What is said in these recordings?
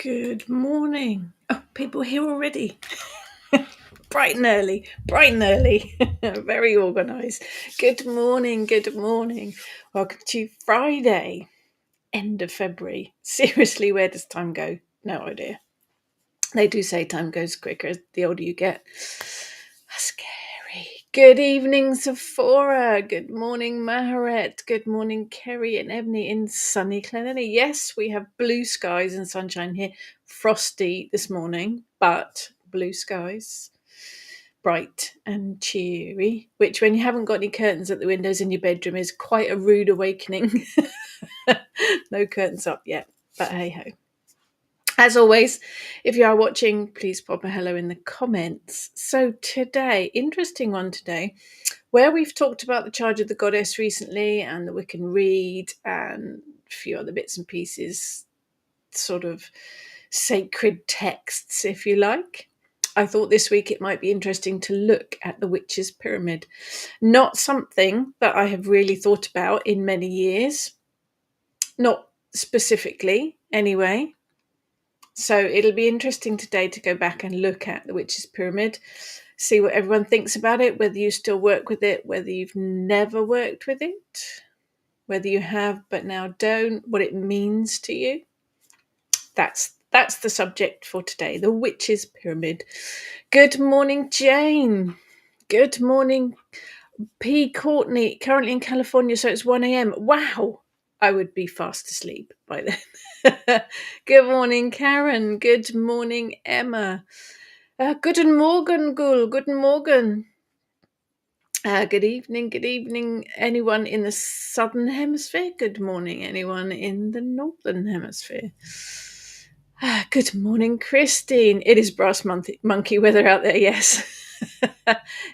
Good morning. Oh, people here already. Bright and early, bright and early. Very organised. Good morning, good morning. Welcome to Friday, end of February. Seriously, where does time go? No idea. They do say time goes quicker the older you get. Scary. Good evening, Sephora. Good morning, Maharet. Good morning, Kerry and Ebony in sunny Glenelg. Yes, we have blue skies and sunshine here. Frosty this morning, but blue skies. Bright and cheery, which when you haven't got any curtains at the windows in your bedroom is quite a rude awakening. No curtains up yet, but hey ho. As always, if you are watching, please pop a hello in the comments. So today, interesting one today, where we've talked about the Charge of the Goddess recently and that we can read and a few other bits and pieces, sort of sacred texts, if you like. I thought this week it might be interesting to look at the Witch's Pyramid. Not something that I have really thought about in many years. Not specifically, anyway. So it'll be interesting today to go back and look at the Witch's Pyramid, see what everyone thinks about it, whether you still work with it, whether you've never worked with it, whether you have but now don't, what it means to you. That's the subject for today, the Witch's Pyramid. Good morning, Jane. Good morning, P. Courtney, currently in California, so it's 1 a.m. Wow, I would be fast asleep by then. Good morning, Karen. Good morning, Emma. Guten Morgen, Gul. Guten Morgen. Good evening, anyone in the Southern Hemisphere. Good morning, anyone in the Northern Hemisphere. Good morning, Christine. It is brass monkey weather out there, yes.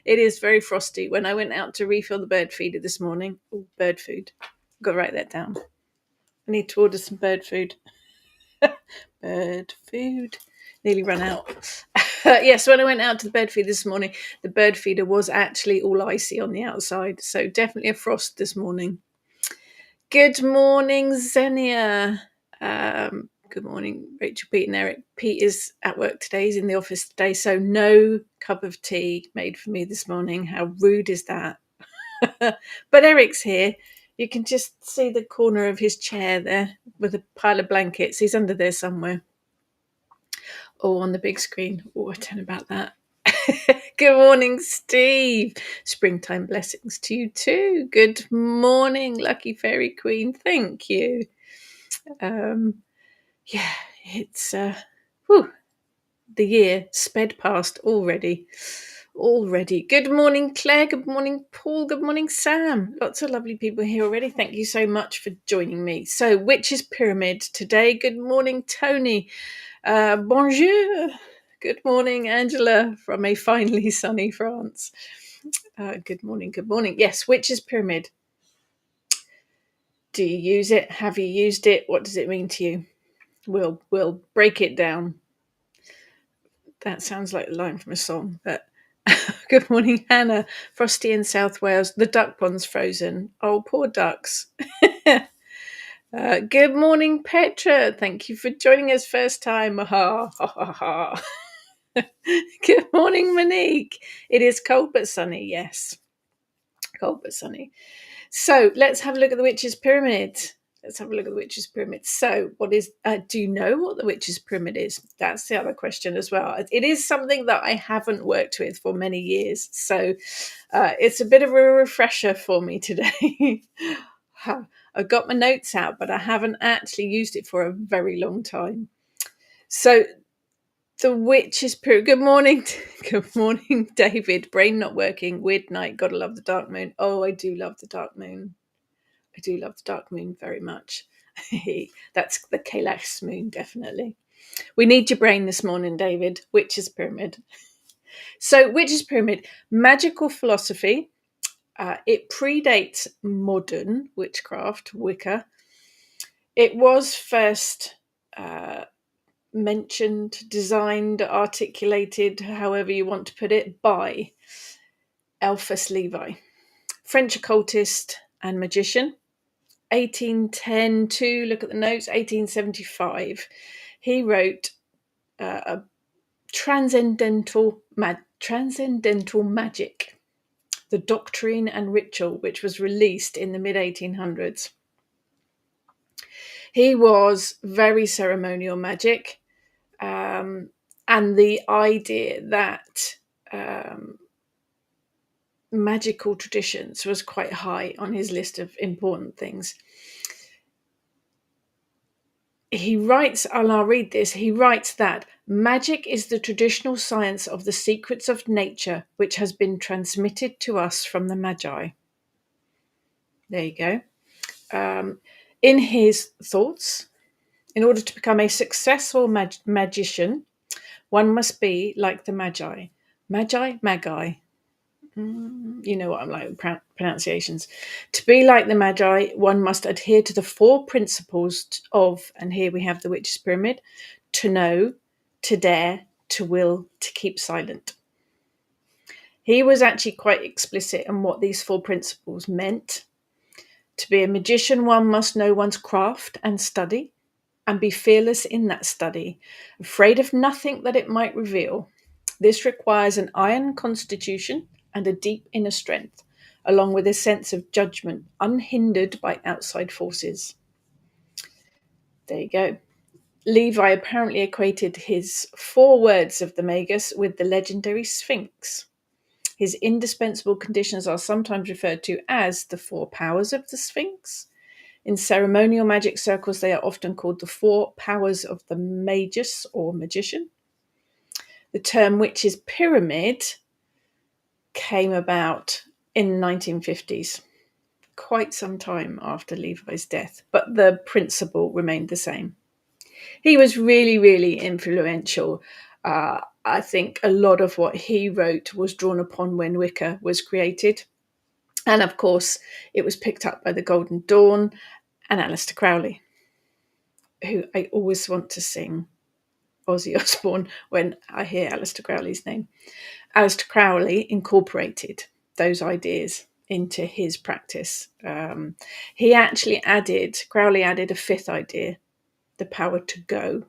It is very frosty. When I went out to refill the bird feeder this morning, bird food, I've got to write that down. I need to order some bird food. Bird food. Nearly run out. Yes, when I went out to the bird feeder this morning, the bird feeder was actually all icy on the outside. So definitely a frost this morning. Good morning, Xenia. Good morning, Rachel, Pete and Eric. Pete is at work today. He's in the office today. So no cup of tea made for me this morning. How rude is that? But Eric's here. You can just see the corner of his chair there with a pile of blankets. He's under there somewhere. Oh, on the big screen. Oh, I don't know about that. Good morning, Steve. Springtime blessings to you too. Good morning, Lucky Fairy Queen. Thank you. Yeah, it's the year sped past already. Good morning, Claire. Good morning, Paul. Good morning, Sam. Lots of lovely people here already. Thank you so much for joining me. So, Witch's Pyramid today. Good morning, Tony. Bonjour. Good morning, Angela, from a finely sunny France. Good morning. Yes, Witch's Pyramid. Do you use it? Have you used it? What does it mean to you? We'll break it down. That sounds like a line from a song, but good morning, Hannah. Frosty in South Wales. The duck pond's frozen. Oh, poor ducks. Good morning, Petra. Thank you for joining us first time. Ha ha ha ha. Good morning, Monique. It is cold but sunny, yes. Cold but sunny. So let's have a look at the Witch's Pyramid. So, do you know what the Witch's Pyramid is? That's the other question as well. It is something that I haven't worked with for many years. So, it's a bit of a refresher for me today. I've got my notes out, but I haven't actually used it for a very long time. So, the Witch's Pyramid. Good morning, David. Brain not working. Weird night. Gotta love the dark moon. Oh, I do love the dark moon. I do love the dark moon very much. That's the Kalash moon, definitely. We need your brain this morning, David. Witch's Pyramid. So, Witch's Pyramid, magical philosophy. It predates modern witchcraft, Wicca. It was first mentioned, designed, articulated, however you want to put it, by Alphonse Levi, French occultist and magician. 1810 to, look at the notes, 1875 He wrote a transcendental magic, the doctrine and ritual, which was released in the mid-1800s. He was very ceremonial magic, and the idea that magical traditions was quite high on his list of important things. He writes, and I'll read this, he writes that magic is the traditional science of the secrets of nature which has been transmitted to us from the Magi. There you go. In his thoughts, in order to become a successful magician, one must be like the Magi. Magi. You know what I'm like with pronunciations. To be like the Magi, one must adhere to the 4 principles of, and here we have the witch's pyramid: to know, to dare, to will, to keep silent. He was actually quite explicit on what these 4 principles meant. To be a magician, one must know one's craft and study, and be fearless in that study, afraid of nothing that it might reveal. This requires an iron constitution and a deep inner strength, along with a sense of judgment unhindered by outside forces. There you go. Levi apparently equated his 4 words of the Magus with the legendary Sphinx. His indispensable conditions are sometimes referred to as the 4 powers of the Sphinx. In ceremonial magic circles, they are often called the 4 powers of the magus or magician. The term witch's pyramid came about in the 1950s, quite some time after Levi's death, but the principle remained the same. He was really, really influential. I think a lot of what he wrote was drawn upon when Wicca was created. And of course, it was picked up by the Golden Dawn and Aleister Crowley, who I always want to sing Ozzy Osbourne when I hear Aleister Crowley's name. Aleister Crowley incorporated those ideas into his practice. Crowley added a 5th idea, the power to go,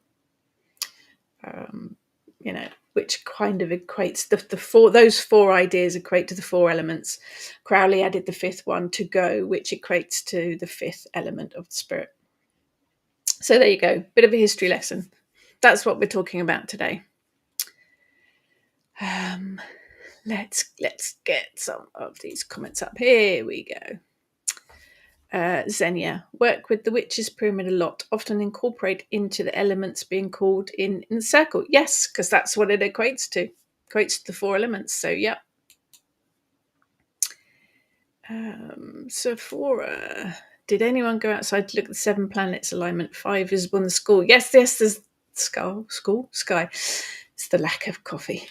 which kind of equates those 4 ideas equate to the 4 elements. Crowley added the 5th one, to go, which equates to the 5th element of the spirit. So there you go, bit of a history lesson. That's what we're talking about today. Let's get some of these comments up. Here we go. Xenia, work with the witch's pyramid a lot, often incorporate into the elements being called in the circle. Yes, because that's what it equates to. Equates to the 4 elements. So, yeah. Sephora, did anyone go outside to look at the 7 planets alignment? 5 visible in the school. Yes, there's sky. It's the lack of coffee.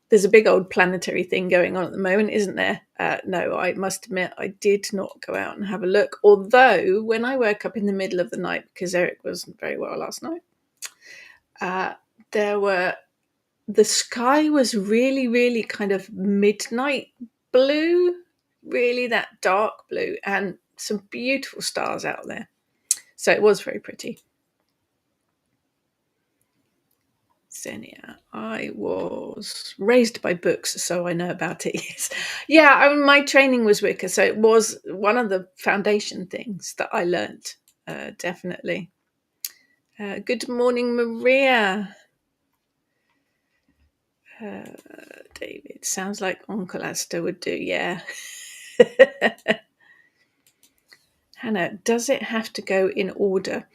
There's a big old planetary thing going on at the moment, isn't there? No, I must admit, I did not go out and have a look. Although, when I woke up in the middle of the night, because Eric wasn't very well last night, the sky was really, really kind of midnight blue, really that dark blue, and some beautiful stars out there. So it was very pretty. Xenia, I was raised by books, so I know about it. Yes. Yeah, I mean, my training was Wicca, so it was one of the foundation things that I learnt, definitely. Good morning, Maria. David, sounds like Uncle Astor would do, yeah. Hannah, does it have to go in order?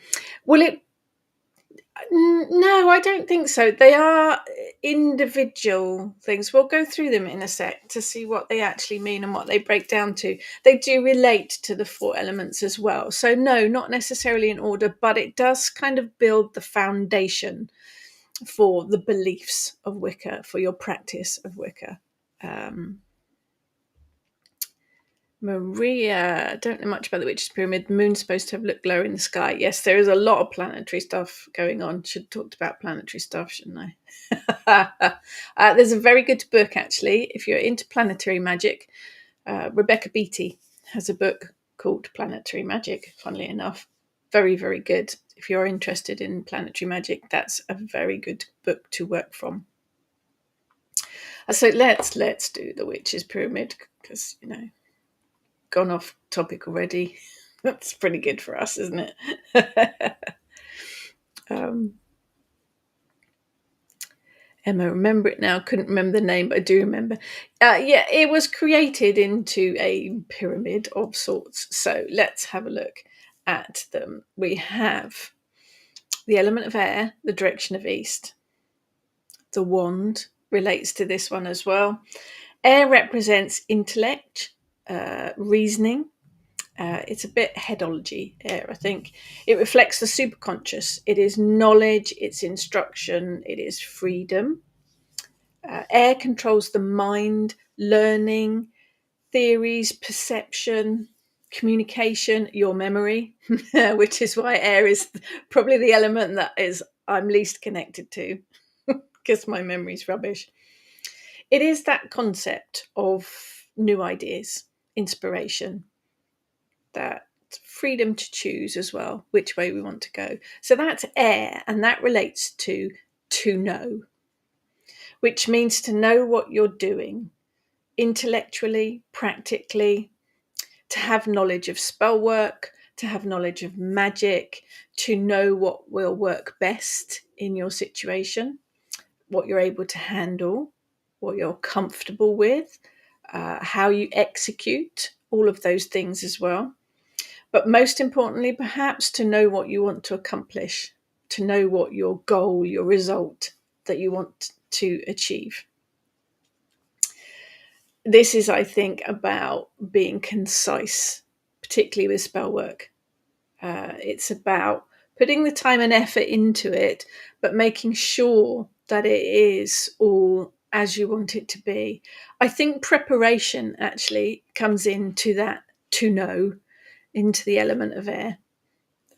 No, I don't think so. They are individual things. We'll go through them in a sec to see what they actually mean and what they break down to. They do relate to the 4 elements as well. So no, not necessarily in order, but it does kind of build the foundation for the beliefs of Wicca, for your practice of Wicca. Maria, don't know much about the witch's pyramid. The moon's supposed to have looked lower in the sky. Yes, there is a lot of planetary stuff going on. Should have talked about planetary stuff, shouldn't I? There's a very good book, actually, if you're into planetary magic. Rebecca Beatty has a book called Planetary Magic, funnily enough. Very, very good. If you're interested in planetary magic, that's a very good book to work from. So let's do the Witch's Pyramid, because gone off topic already. That's pretty good for us, isn't it? Emma, remember it now. Couldn't remember the name, but I do remember. Yeah, it was created into a pyramid of sorts. So let's have a look at them. We have the element of air, the direction of east. The wand relates to this one as well. Air represents intellect, reasoning. It's a bit headology, air, I think. It reflects the superconscious. It is knowledge, it's instruction, it is freedom. Air controls the mind, learning, theories, perception, communication, your memory, which is why air is probably the element that is I'm least connected to, because my memory's rubbish. It is that concept of new ideas, inspiration, that freedom to choose as well, which way we want to go. So that's air, and that relates to know, which means to know what you're doing intellectually, practically, to have knowledge of spell work, to have knowledge of magic, to know what will work best in your situation, what you're able to handle, what you're comfortable with, how you execute, all of those things as well. But most importantly, perhaps to know what you want to accomplish, to know what your goal, your result that you want to achieve. This is, I think, about being concise, particularly with spell work. It's about putting the time and effort into it, but making sure that it is all as you want it to be. I think preparation actually comes into that to know, into the element of air.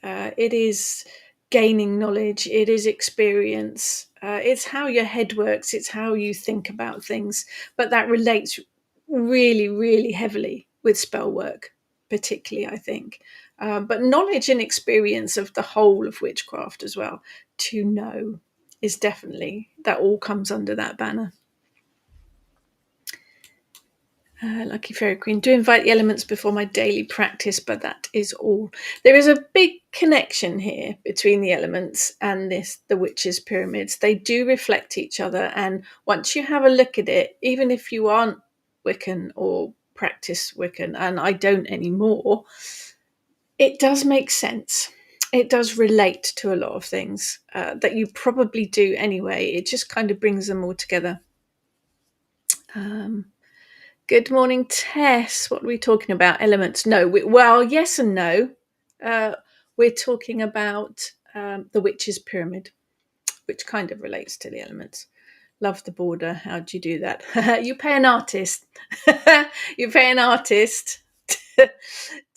It is gaining knowledge, it is experience, it's how your head works, it's how you think about things, but that relates really, really heavily with spell work, particularly, I think. But knowledge and experience of the whole of witchcraft as well, to know, is definitely, that all comes under that banner. Lucky Fairy Queen. Do invite the elements before my daily practice, but that is all. There is a big connection here between the elements and the witches' pyramids. They do reflect each other, and once you have a look at it, even if you aren't Wiccan or practice Wiccan, and I don't anymore, it does make sense. It does relate to a lot of things that you probably do anyway. It just kind of brings them all together. Good morning, Tess. What are we talking about? Elements? No. Well, yes and no. We're talking about the witch's pyramid, which kind of relates to the elements. Love the border. How do you do that? You pay an artist. You pay an artist. Do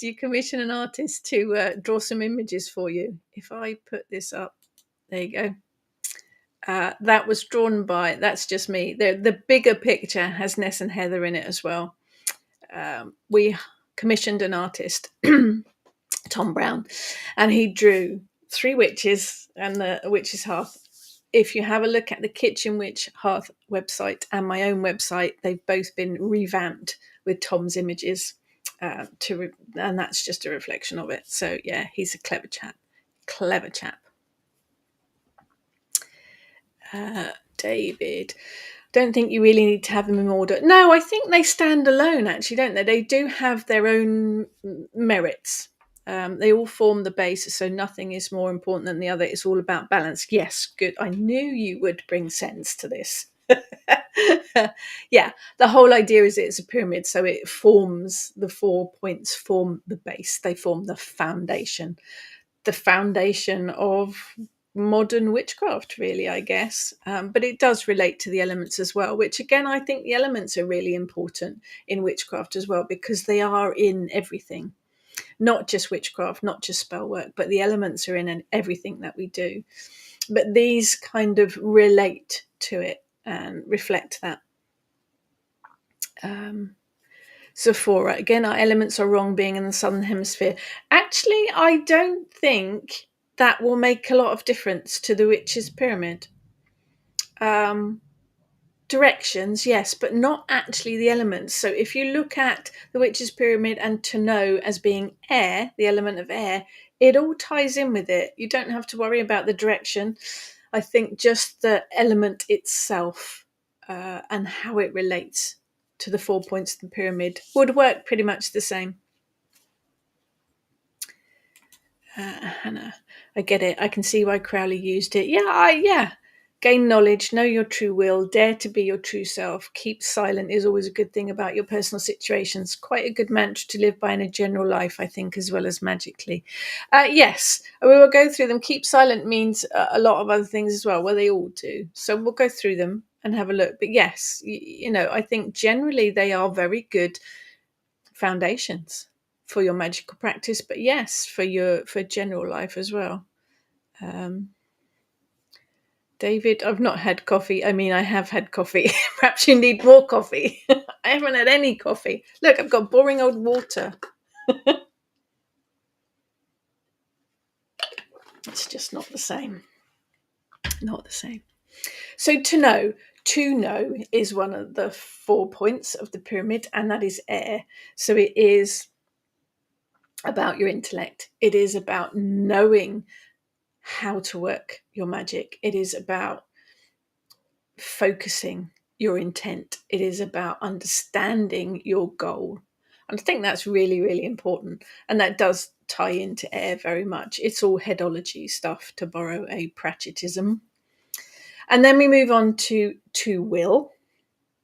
you commission an artist to draw some images for you? If I put this up, there you go. That was drawn by, that's just me. The bigger picture has Ness and Heather in it as well. We commissioned an artist, Tom Brown, and he drew 3 witches and the witch's hearth. If you have a look at the Kitchen Witch Hearth website and my own website, they've both been revamped with Tom's images, and that's just a reflection of it. So yeah, he's a clever chap. David, don't think you really need to have them in order. No, I think they stand alone, actually, don't they? They do have their own merits. They all form the base, so nothing is more important than the other. It's all about balance. Yes, good. I knew you would bring sense to this. Yeah, the whole idea is it's a pyramid, so it forms, the 4 points form the base. They form the foundation of modern witchcraft, really, I guess. But it does relate to the elements as well, which again, I think the elements are really important in witchcraft as well, because they are in everything, not just witchcraft, not just spell work, but the elements are in everything that we do. But these kind of relate to it and reflect that. Sephora. Again, our elements are wrong being in the southern hemisphere. Actually, I don't think that will make a lot of difference to the witch's pyramid. Directions, yes, but not actually the elements. So if you look at the witch's pyramid and to know as being air, the element of air, it all ties in with it. You don't have to worry about the direction. I think just the element itself and how it relates to the 4 points of the pyramid would work pretty much the same. Hannah, I get it. I can see why Crowley used it. Yeah. Gain knowledge, know your true will, dare to be your true self, keep silent is always a good thing about your personal situations. Quite a good mantra to live by in a general life, I think, as well as magically. Yes, we will go through them. Keep silent means a lot of other things as well, well, they all do. So we'll go through them and have a look. But yes, I think generally they are very good foundations for your magical practice, but yes, for general life as well. David, I've not had coffee. I mean, I have had coffee. Perhaps you need more coffee. I haven't had any coffee. Look, I've got boring old water. It's just not the same. Not the same. So to know is one of the 4 points of the pyramid, and that is air. So it is about your intellect. It is about knowing how to work your magic. It is about focusing your intent. It is about understanding your goal. And I think that's really, really important. And that does tie into air very much. It's all headology stuff, to borrow a Pratchettism. And then we move on to will.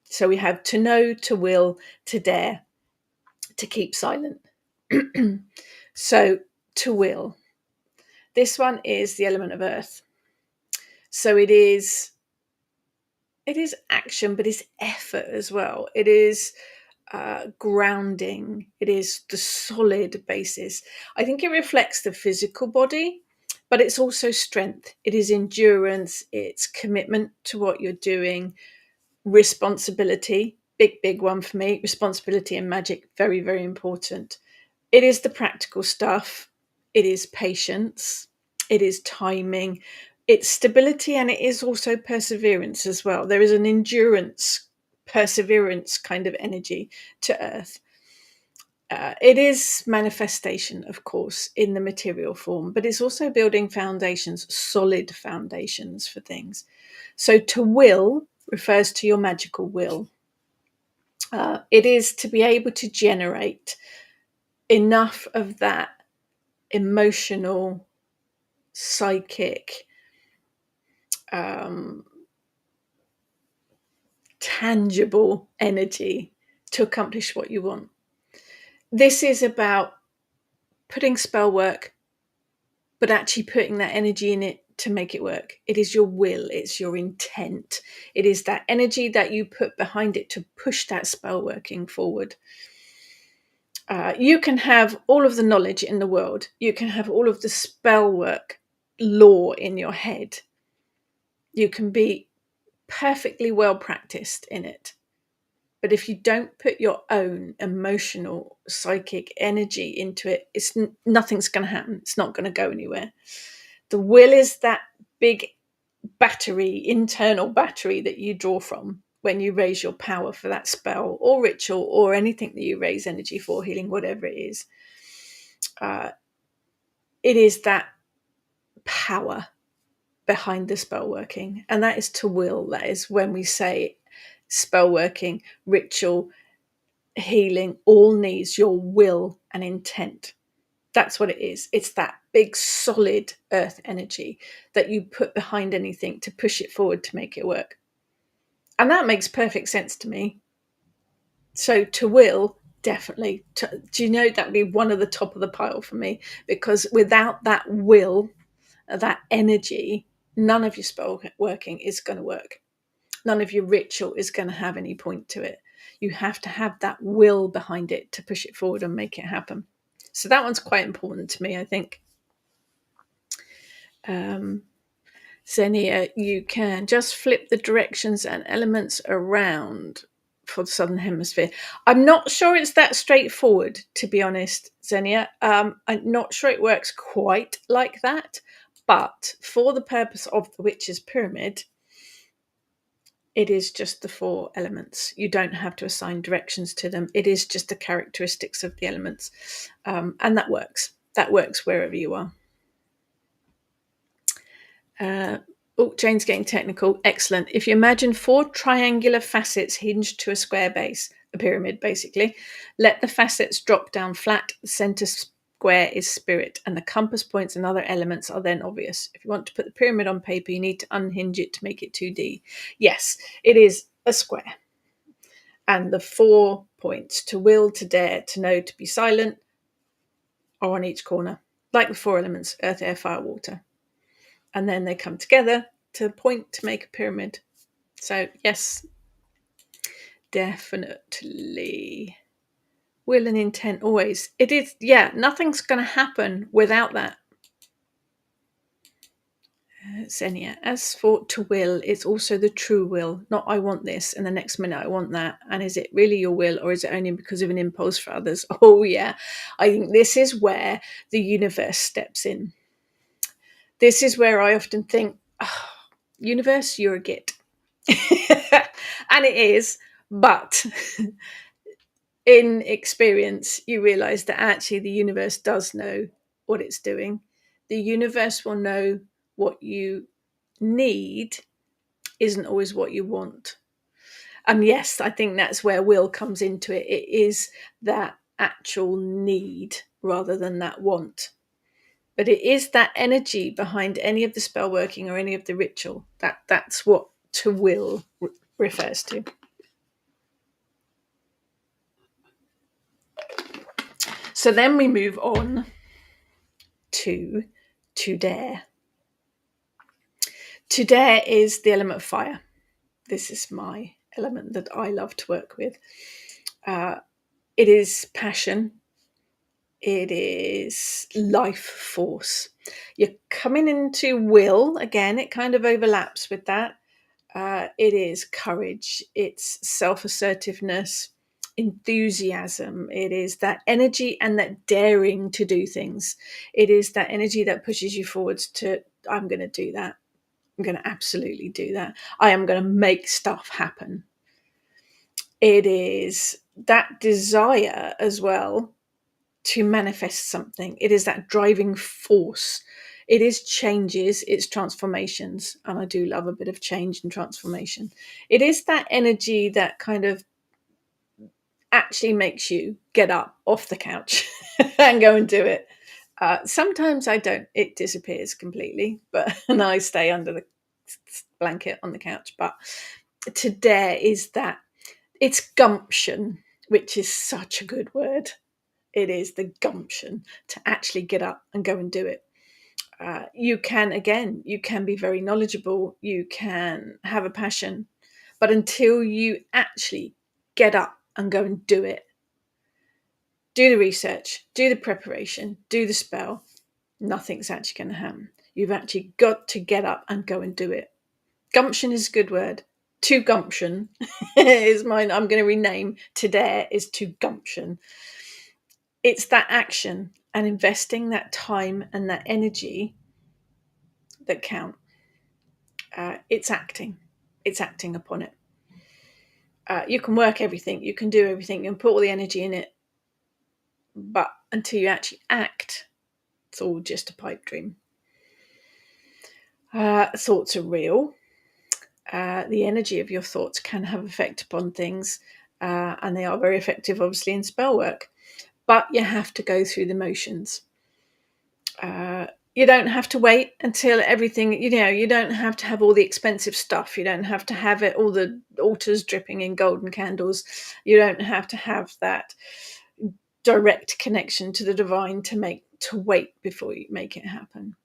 So we have to know, to will, to dare, to keep silent. So to will. This one is the element of earth. So it is action, but it's effort as well. It is grounding. It is the solid basis. I think it reflects the physical body, but it's also strength. It is endurance. It's commitment to what you're doing. Responsibility, big one for me. Responsibility and magic, very, very important. It is the practical stuff. It is patience. It is timing. It's stability, and it is also perseverance as well. There is an endurance, perseverance kind of energy to earth. It is manifestation, of course, in the material form, but it's also building foundations, solid foundations for things. So to will refers to your magical will. It is to be able to generate enough of that emotional, psychic, tangible energy to accomplish what you want. This is about putting spell work, but actually putting that energy in it to make it work. It is your will, it's your intent. It is that energy that you put behind it to push that spell working forward. You can have all of the knowledge in the world. You can have all of the spell work lore in your head. You can be perfectly well practiced in it. But if you don't put your own emotional, psychic energy into it, nothing's going to happen. It's not going to go anywhere. The will is that big battery, internal battery that you draw from when you raise your power for that spell or ritual or anything that you raise energy for, healing, whatever it is. It is that power behind the spell working, and that is to will. That is when we say spell working, ritual, healing, all needs your will and intent. That's what it is. It's that big solid earth energy that you put behind anything to push it forward to make it work. And that makes perfect sense to me. So to will, definitely. Do you know, that'd be one of the top of the pile for me, because without that will, that energy, none of your spell working is going to work. None of your ritual is going to have any point to it. You have to have that will behind it to push it forward and make it happen. So that one's quite important to me, I think. Xenia, you can just flip the directions and elements around for the Southern Hemisphere. I'm not sure it's that straightforward, to be honest, Xenia. I'm not sure it works quite like that, but for the purpose of the witch's pyramid, it is just the 4 elements. You don't have to assign directions to them. It is just the characteristics of the elements. And that works. That works wherever you are. Jane's getting technical. Excellent. If you imagine 4 triangular facets hinged to a square base, a pyramid basically, let the facets drop down flat. The center square is spirit, and the compass points and other elements are then obvious. If you want to put the pyramid on paper, you need to unhinge it to make it 2D. Yes, it is a square. And the 4 points, to will, to dare, to know, to be silent, are on each corner, like the 4 elements: earth, air, fire, water. And then they come together to point to make a pyramid. So yes, definitely. Will and intent always. It is, yeah, nothing's going to happen without that. Xenia, as for to will, it's also the true will, not I want this and the next minute I want that. And is it really your will, or is it only because of an impulse for others? Oh yeah, I think this is where the universe steps in. This is where I often think, oh, universe, you're a git. And it is, but in experience, you realize that actually the universe does know what it's doing. The universe will know what you need isn't always what you want. And yes, I think that's where will comes into it. It is that actual need rather than that want. But it is that energy behind any of the spell working or any of the ritual. That's what to will refers to. So then we move on to dare. To dare is the element of fire. This is my element that I love to work with. It is passion. It is life force. You're coming into will. Again, it kind of overlaps with that. It is courage. It's self-assertiveness, enthusiasm. It is that energy and that daring to do things. It is that energy that pushes you forwards to, I'm going to do that. I'm going to absolutely do that. I am going to make stuff happen. It is that desire as well to manifest something. It is that driving force. It is changes, it's transformations. And I do love a bit of change and transformation. It is that energy that kind of actually makes you get up off the couch and go and do it. Sometimes I don't, it disappears completely, and I stay under the blanket on the couch. But to dare is that, it's gumption, which is such a good word. It is the gumption to actually get up and go and do it. You can be very knowledgeable, you can have a passion, but until you actually get up and go and do it, do the research, do the preparation, do the spell, nothing's actually going to happen. You've actually got to get up and go and do it. Gumption is a good word. To gumption is mine. I'm going to rename to dare is to gumption. It's that action and investing that time and that energy that count. It's acting upon it. You can work everything, you can do everything, you can put all the energy in it, but until you actually act, it's all just a pipe dream. Thoughts are real. The energy of your thoughts can have effect upon things, and they are very effective, obviously, in spell work. But you have to go through the motions. You don't have to wait until everything, you don't have to have all the expensive stuff. You don't have to have it, all the altars dripping in golden candles. You don't have to have that direct connection to the divine to wait before you make it happen.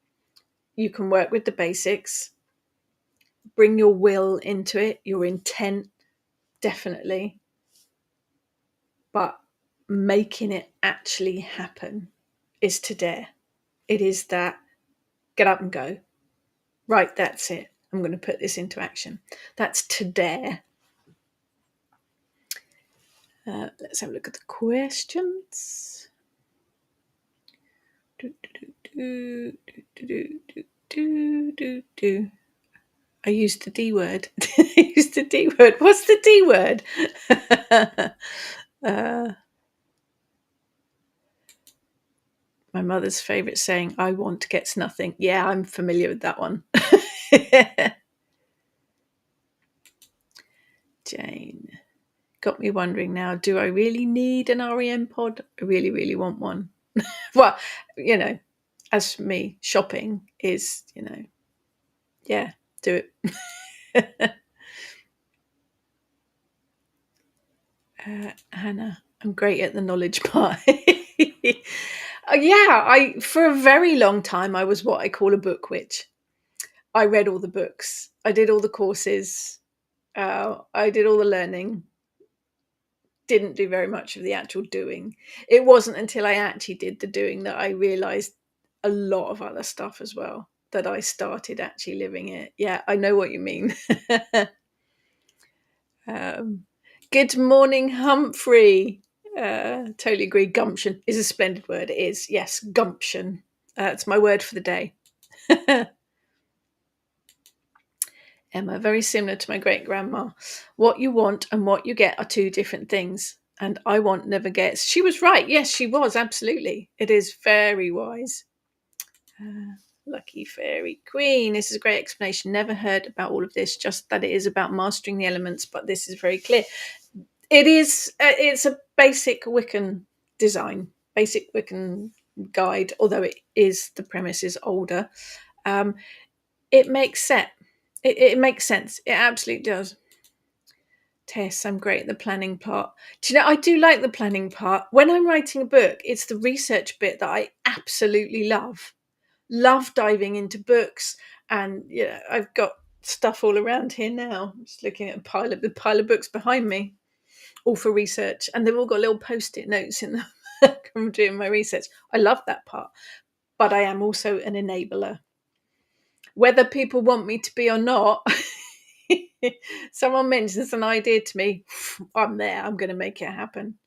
You can work with the basics, bring your will into it, your intent, definitely. But making it actually happen is to dare. It is that get up and go. Right, that's it. I'm going to put this into action. That's to dare. Let's have a look at the questions. I used the D word. I used the D word. What's the D word? My mother's favourite saying, I want gets nothing. Yeah, I'm familiar with that one. Jane. Got me wondering now, do I really need an REM pod? I really, really want one. Well, as for me, shopping is, yeah, do it. Hannah, I'm great at the knowledge part. I for a very long time I was what I call a book witch. I read all the books. I did all the courses. I did all the learning. Didn't do very much of the actual doing. It wasn't until I actually did the doing that I realized a lot of other stuff as well, that I started actually living it. Yeah, I know what you mean. Good morning, Humphrey. Totally agree. Gumption is a splendid word. It is. Yes, gumption. It's my word for the day. Emma, very similar to my great grandma. What you want and what you get are two different things. And I want never gets. She was right. Yes, she was. Absolutely. It is very wise. Lucky Fairy Queen. This is a great explanation. Never heard about all of this, just that it is about mastering the elements, but this is very clear. It is. It's a basic Wiccan design, basic Wiccan guide, although the premise is older. It makes sense. It makes sense. It absolutely does. Tess, I'm great at the planning part. Do you know, I do like the planning part. When I'm writing a book, it's the research bit that I absolutely love. Love diving into books. And, I've got stuff all around here now. I'm just looking at the pile of books behind me, all for research. And they've all got little post-it notes in them from doing my research. I love that part. But I am also an enabler. Whether people want me to be or not, someone mentions an idea to me, I'm there. I'm going to make it happen.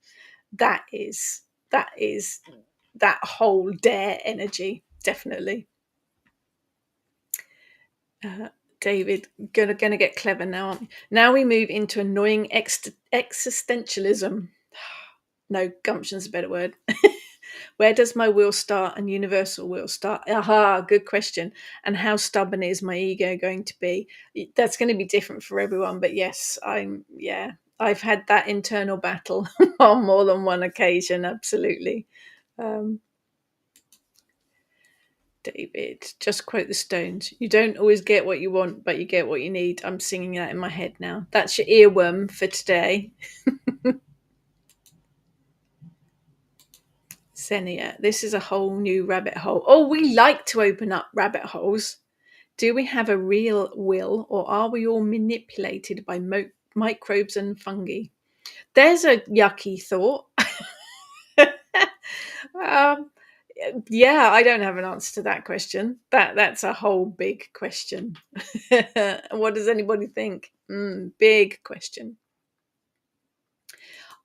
That is that whole dare energy, definitely. David, gonna get clever now, aren't we? Now we move into annoying existentialism. No, gumption's a better word. Where does my will start and universal will start? Aha, good question. And how stubborn is my ego going to be? That's going to be different for everyone. But yes, I've had that internal battle on more than one occasion. Absolutely. David, just quote the Stones. You don't always get what you want, but you get what you need. I'm singing that in my head now. That's your earworm for today. Xenia, this is a whole new rabbit hole. Oh, we like to open up rabbit holes. Do we have a real will, or are we all manipulated by microbes and fungi? There's a yucky thought. Yeah, I don't have an answer to that question. That's a whole big question. What does anybody think? Big question.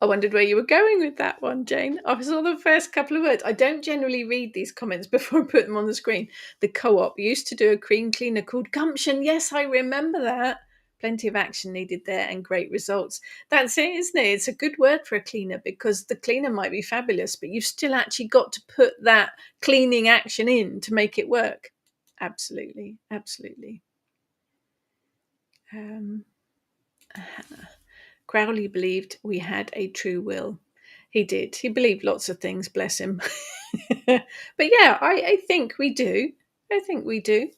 I wondered where you were going with that one, Jane. I saw the first couple of words. I don't generally read these comments before I put them on the screen. The co-op used to do a cream cleaner called Gumption. Yes, I remember that. Plenty of action needed there and great results. That's it, isn't it? It's a good word for a cleaner, because the cleaner might be fabulous, but you've still actually got to put that cleaning action in to make it work. Absolutely. Absolutely. Crowley believed we had a true will. He did. He believed lots of things, bless him. But yeah, I think we do. I think we do.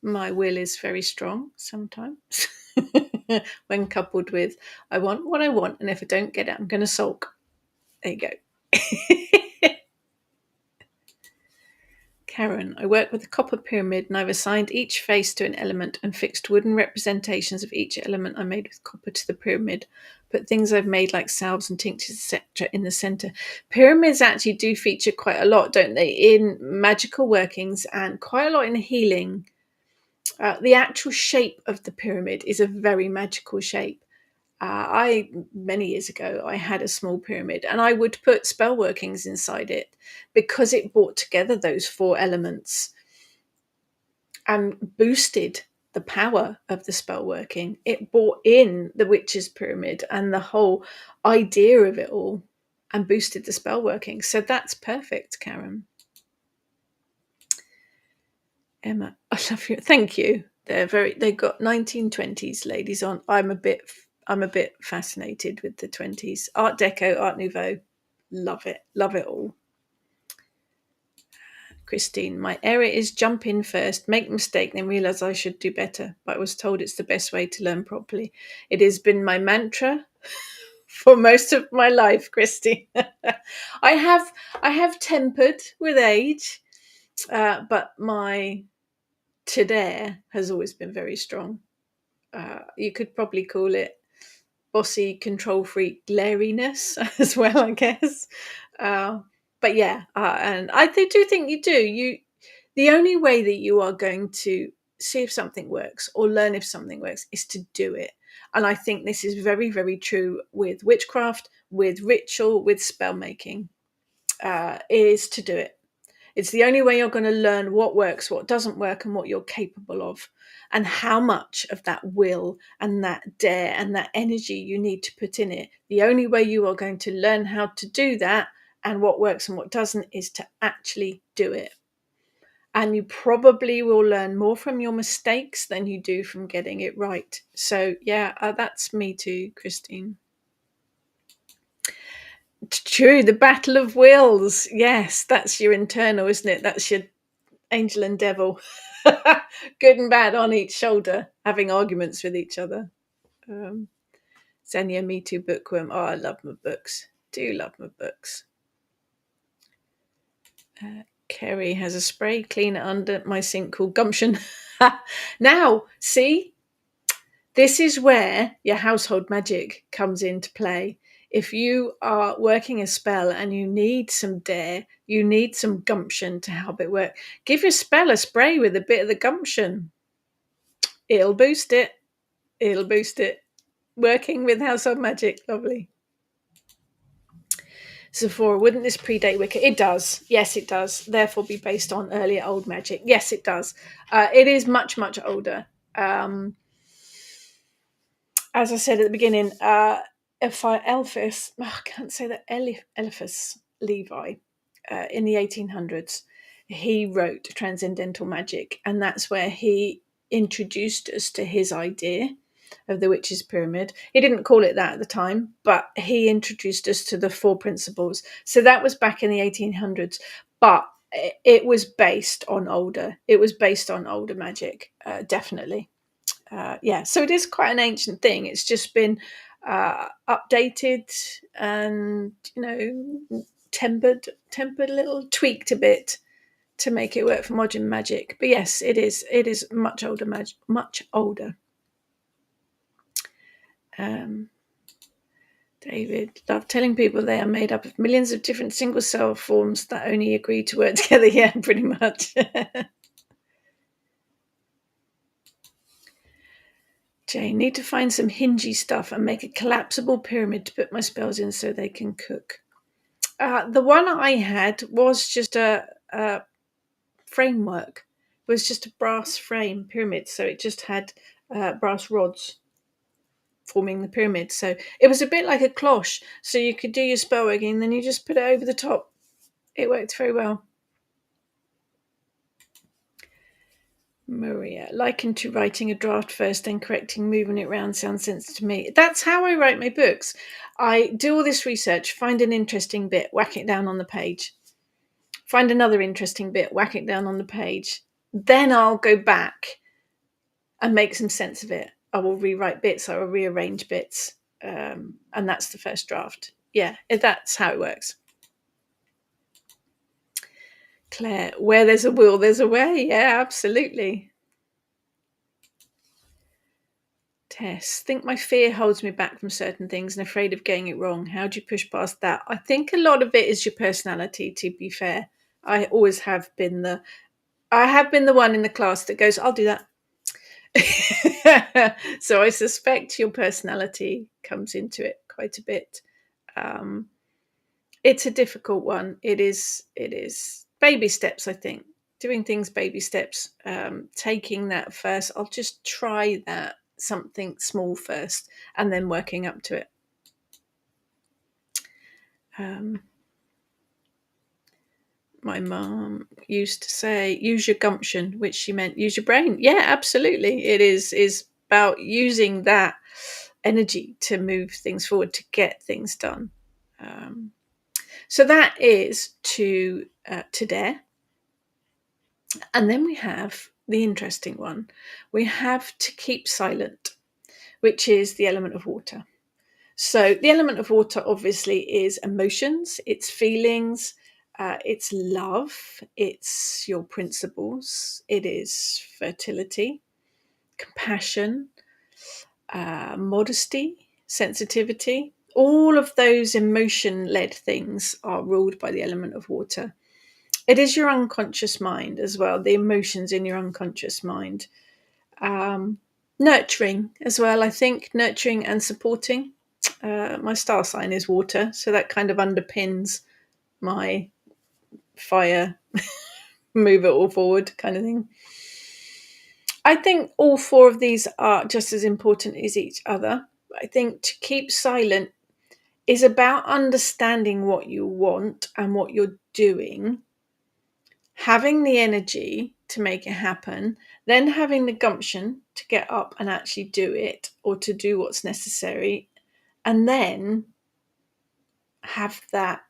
My will is very strong sometimes. When coupled with, I want what I want, and if I don't get it, I'm going to sulk. There you go. Karen, I work with a copper pyramid, and I've assigned each face to an element and fixed wooden representations of each element I made with copper to the pyramid. Put things I've made like salves and tinctures, etc., in the centre. Pyramids actually do feature quite a lot, don't they, in magical workings and quite a lot in healing. The actual shape of the pyramid is a very magical shape. I many years ago I had a small pyramid, and I would put spell workings inside it because it brought together those four elements and boosted the power of the spell working. It brought in the witch's pyramid and the whole idea of it all and boosted the spell working. So that's perfect, Karen. Emma, I love you. Thank you. They've got 1920s ladies on. I'm a bit fascinated with the 20s. Art Deco, Art Nouveau. Love it. Love it all. Christine, my error is jump in first, make a mistake, then realise I should do better. But I was told it's the best way to learn properly. It has been my mantra for most of my life, Christine. I have tempered with age, but my to-dare has always been very strong. You could probably call it bossy, control freak glariness as well, I guess. But yeah, and I do think you do. The only way that you are going to see if something works or learn if something works is to do it. And I think this is very, very true with witchcraft, with ritual, with spell making, is to do it. It's the only way you're going to learn what works, what doesn't work, and what you're capable of, and how much of that will and that dare and that energy you need to put in it. The only way you are going to learn how to do that and what works and what doesn't is to actually do it. And you probably will learn more from your mistakes than you do from getting it right. So, yeah, that's me too, Christine. True, the battle of wills. Yes, that's your internal, isn't it? That's your angel and devil, good and bad on each shoulder, having arguments with each other. Xenia, me too, bookworm. Oh, I love my books. Do love my books. Kerry has a spray cleaner under my sink called Gumption. Now, see, this is where your household magic comes into play. If you are working a spell and you need some dare, you need some gumption to help it work, give your spell a spray with a bit of the gumption. It'll boost it. It'll boost it. Working with household magic. Lovely. Sephora, wouldn't this predate Wicca? It does. Yes, it does. Therefore, be based on earlier old magic. Yes, it does. It is much, much older. As I said at the beginning, Eliphas, I can't say that, Eliphas Levi, in the 1800s, he wrote Transcendental Magic, and that's where he introduced us to his idea of the witch's pyramid. He didn't call it that at the time, but he introduced us to the four principles. So that was back in the 1800s, but it was based on older. It was based on older magic, definitely. Yeah, so it is quite an ancient thing. It's just been updated and tempered a little, tweaked a bit to make it work for modern magic. But yes, it is much older magic, much older. David, love telling people they are made up of millions of different single cell forms that only agree to work together. Yeah, pretty much. Jane, need to find some hingy stuff and make a collapsible pyramid to put my spells in so they can cook. The one I had was just a framework. It was just a brass frame pyramid, so it just had brass rods forming the pyramid. So it was a bit like a cloche. So you could do your spell working, and then you just put it over the top. It worked very well. Maria, likened to writing a draft first, then correcting, moving it around sounds sense to me. That's how I write my books. I do all this research, find an interesting bit, whack it down on the page. Find another interesting bit, whack it down on the page. Then I'll go back and make some sense of it. I will rewrite bits, I will rearrange bits. And that's the first draft. Yeah, that's how it works. Claire, where there's a will, there's a way. Yeah, absolutely. Tess, think my fear holds me back from certain things and afraid of getting it wrong. How do you push past that? I think a lot of it is your personality, to be fair. I always have been the one in the class that goes, I'll do that. So I suspect your personality comes into it quite a bit. Um, it's a difficult one. It is. It is baby steps. I think doing things baby steps. Taking that first. I'll just try that something small first, and then working up to it. Um, my mom used to say, "Use your gumption," which she meant use your brain. Yeah, absolutely. It is about using that energy to move things forward, to get things done. Um, so that is to dare. And then we have the interesting one. We have to keep silent, which is the element of water. So the element of water obviously is emotions, it's feelings, it's love, it's your principles, it is fertility, compassion, modesty, sensitivity. All of those emotion led things are ruled by the element of water. It is your unconscious mind as well, the emotions in your unconscious mind. Um, Nurturing as well, I think, nurturing and supporting. My star sign is water, so that kind of underpins my fire, move it all forward kind of thing. I think all four of these are just as important as each other. I think to keep silent is about understanding what you want and what you're doing, having the energy to make it happen, then having the gumption to get up and actually do it or to do what's necessary, and then have that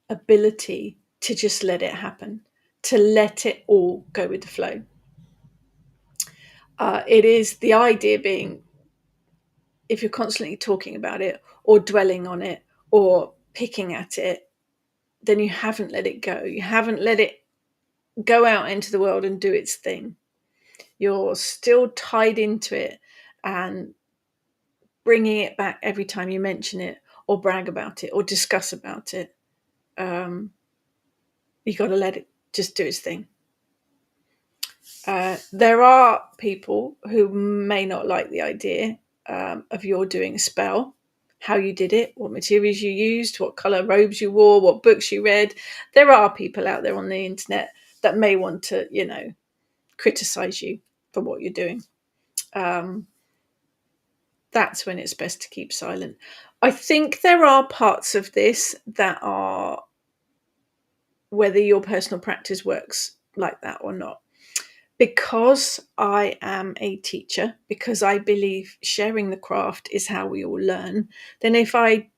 ability to just let it happen, to let it all go with the flow. It is the idea being, if you're constantly talking about it or dwelling on it or picking at it, then you haven't let it go. You haven't let it go out into the world and do its thing. You're still tied into it and bringing it back every time you mention it or brag about it or discuss about it. Um, you got to let it just do its thing. There are people who may not like the idea of your doing a spell, how you did it, what materials you used, what colour robes you wore, what books you read. There are people out there on the internet that may want to, criticise you for what you're doing. Um, that's when it's best to keep silent. I think there are parts of this that are whether your personal practice works like that or not. Because I am a teacher, because I believe sharing the craft is how we all learn, then if I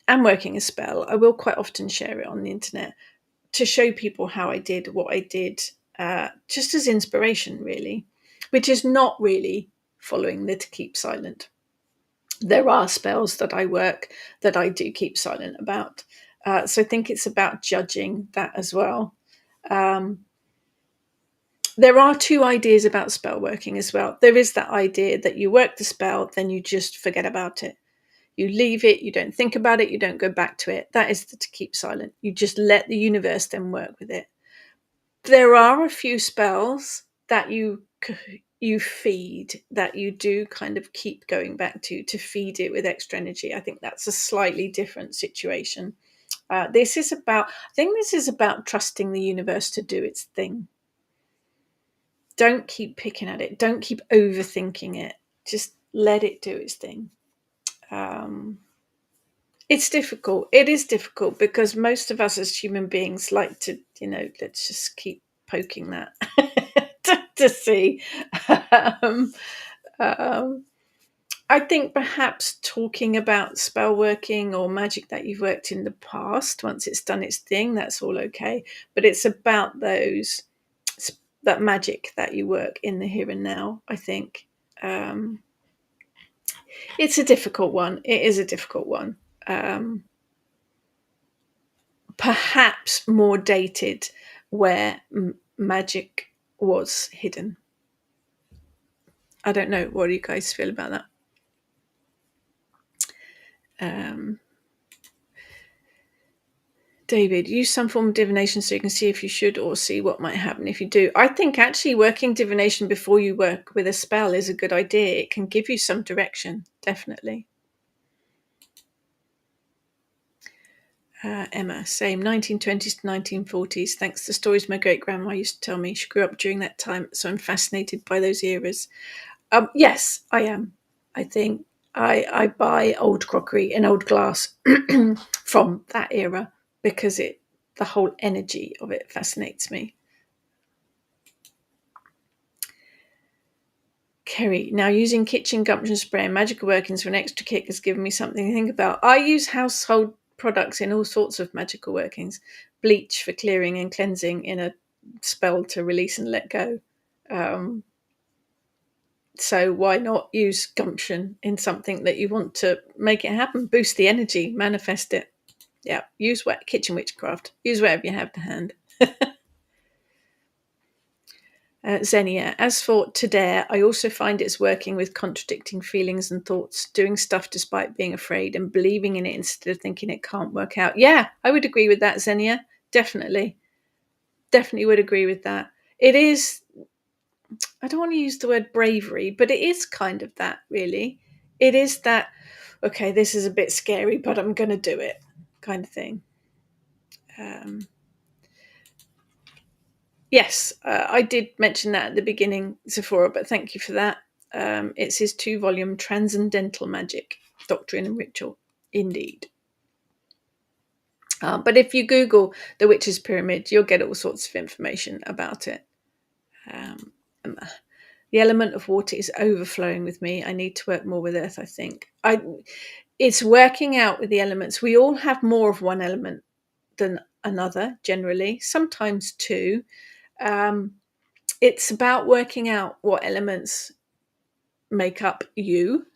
am working a spell, I will quite often share it on the internet to show people how I did what I did, just as inspiration, really, which is not really following the to keep silent. There are spells that I work that I do keep silent about. So I think it's about judging that as well. Um, there are two ideas about spell working as well. There is that idea that you work the spell, then you just forget about it. You leave it, you don't think about it, you don't go back to it. That is to keep silent. You just let the universe then work with it. There are a few spells that you feed, that you do kind of keep going back to feed it with extra energy. I think that's a slightly different situation. This is about trusting the universe to do its thing. Don't keep picking at it. Don't keep overthinking it. Just let it do its thing. Um, it's difficult. It is difficult because most of us as human beings like to, let's just keep poking that to see. Um, um, I think perhaps talking about spell working or magic that you've worked in the past, once it's done its thing, that's all okay. But it's about that magic that you work in the here and now, I think. Um, it's a difficult one. It is a difficult one. Um, Perhaps more dated where magic was hidden. I don't know. What do you guys feel about that? Um, David, use some form of divination so you can see if you should or see what might happen if you do. I think actually working divination before you work with a spell is a good idea. It can give you some direction, definitely. Emma, same, 1920s to 1940s. Thanks to stories my great-grandma used to tell me. She grew up during that time, so I'm fascinated by those eras. Yes, I am. I think I buy old crockery and old glass from that era because the whole energy of it fascinates me. Kerry, now using kitchen gumption spray and magical workings for an extra kick has given me something to think about. I use household products in all sorts of magical workings. Bleach for clearing and cleansing in a spell to release and let go. So why not use gumption in something that you want to make it happen? Boost the energy, manifest it. Yeah, use kitchen witchcraft. Use whatever you have to hand. Xenia, as for today, I also find it's working with contradicting feelings and thoughts, doing stuff despite being afraid and believing in it instead of thinking it can't work out. Yeah, I would agree with that, Xenia. Definitely. Definitely would agree with that. It is, I don't want to use the word bravery, but it is kind of that, really. It is that, okay, this is a bit scary, but I'm going to do it kind of thing. Yes, I did mention that at the beginning, Sephora, but thank you for that. It's his 2-volume Transcendental Magic, Doctrine and Ritual, indeed. But if you Google the Witch's Pyramid, you'll get all sorts of information about it. The element of water is overflowing with me. I need to work more with earth, I think. It's working out with the elements. We all have more of one element than another, generally, sometimes two. It's about working out what elements make up you,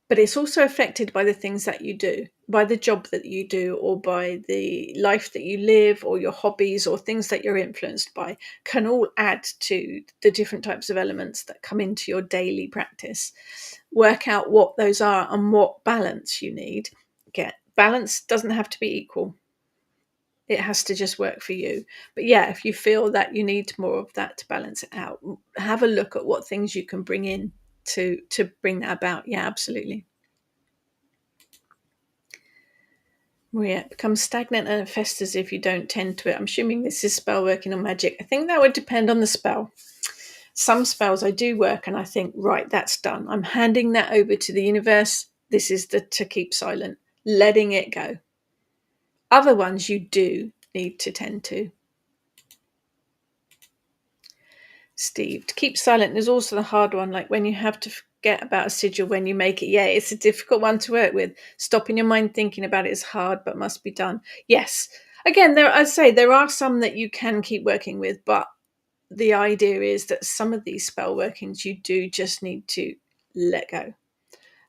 but it's also affected by the things that you do, by the job that you do, or by the life that you live, or your hobbies, or things that you're influenced by, can all add to the different types of elements that come into your daily practice. Work out what those are and what balance you need. Get balance doesn't have to be equal. It has to just work for you. But yeah, if you feel that you need more of that to balance it out, have a look at what things you can bring in to bring that about. Yeah, absolutely. Maria, it becomes stagnant and festers if you don't tend to it. I'm assuming this is spell working or magic. I think that would depend on the spell. Some spells I do work and I think, right, that's done. I'm handing that over to the universe. This is the to keep silent, letting it go. Other ones you do need to tend to. Steve, to keep silent is also the hard one, like when you have to forget about a sigil when you make it. Yeah, it's a difficult one to work with. Stopping your mind thinking about it is hard, but must be done. Yes. Again, there are some that you can keep working with, but the idea is that some of these spell workings you do just need to let go.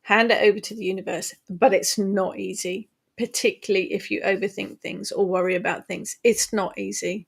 Hand it over to the universe, but it's not easy, particularly if you overthink things or worry about things. It's not easy.